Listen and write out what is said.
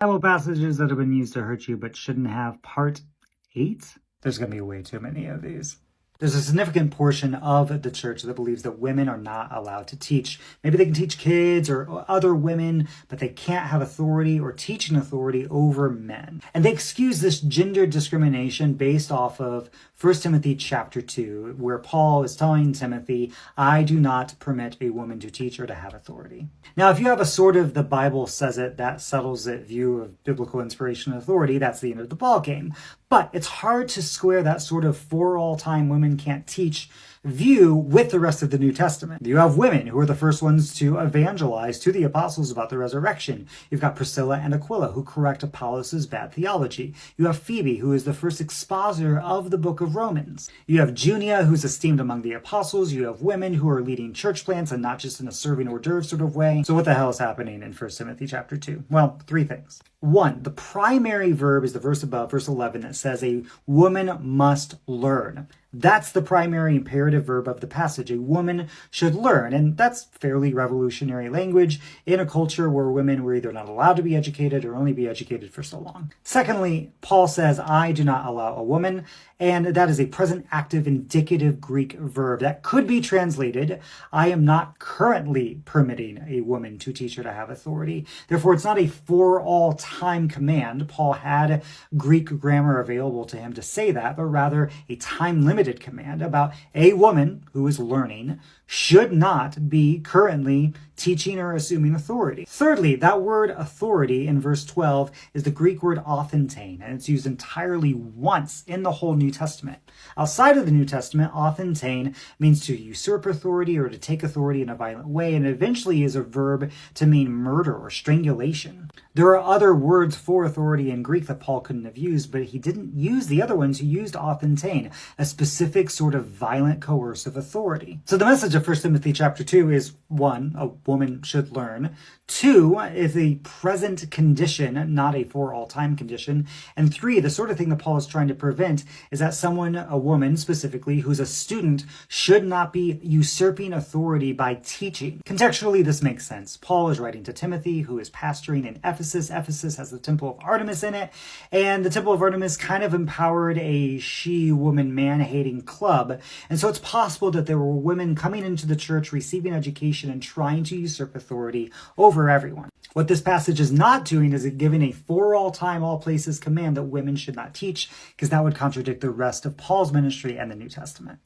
Bible passages that have been used to hurt you but shouldn't have, part 8. There's going to be way too many of these. There's a significant portion of the church that believes that women are not allowed to teach. Maybe they can teach kids or other women, but they can't have authority or teaching authority over men. And they excuse this gender discrimination based off of 1 Timothy chapter 2, where Paul is telling Timothy, I do not permit a woman to teach or to have authority. Now, if you have a sort of the Bible says it, that settles it view of biblical inspiration and authority, that's the end of the ballgame. But it's hard to square that sort of for all time women can't teach view with the rest of the New Testament. You have women who are the first ones to evangelize to the apostles about the resurrection. You've got Priscilla and Aquila who correct Apollos' bad theology. You have Phoebe, who is the first expositor of the book of Romans. You have Junia, who's esteemed among the apostles. You have women who are leading church plants and not just in a serving hors d'oeuvre sort of way. So what the hell is happening in 1 Timothy chapter 2? Well, 3 things. 1, the primary verb is the verse above, verse 11, that says a woman must learn. That's the primary imperative verb of the passage. A woman should learn, and that's fairly revolutionary language in a culture where women were either not allowed to be educated or only be educated for so long. Secondly, Paul says, I do not allow a woman, and that is a present active indicative Greek verb that could be translated, I am not currently permitting a woman to teach or to have authority. Therefore, it's not a for all time command. Paul had Greek grammar available to him to say that, but rather a time limited command about a woman who is learning should not be currently teaching or assuming authority. Thirdly, that word authority in verse 12 is the Greek word authentane, and it's used entirely once in the whole New Testament. Outside of the New Testament, authentane means to usurp authority or to take authority in a violent way, and eventually is a verb to mean murder or strangulation. There are other words for authority in Greek that Paul couldn't have used, but he didn't use the other ones. He used authentane, a specific sort of violent, coercive authority. So the message of 1 Timothy chapter 2 is 1, a woman should learn. 2 is a present condition, not a for all time condition. And 3, the sort of thing that Paul is trying to prevent is that someone, a woman specifically, who's a student, should not be usurping authority by teaching. Contextually, this makes sense. Paul is writing to Timothy, who is pastoring in Ephesus. Ephesus has the Temple of Artemis in it, and the Temple of Artemis kind of empowered a she-woman man-hating club. And so it's possible that there were women coming into the church, receiving education, and trying to usurp authority over everyone. What this passage is not doing is giving a for all time, all places command that women should not teach, because that would contradict the rest of Paul's ministry and the New Testament.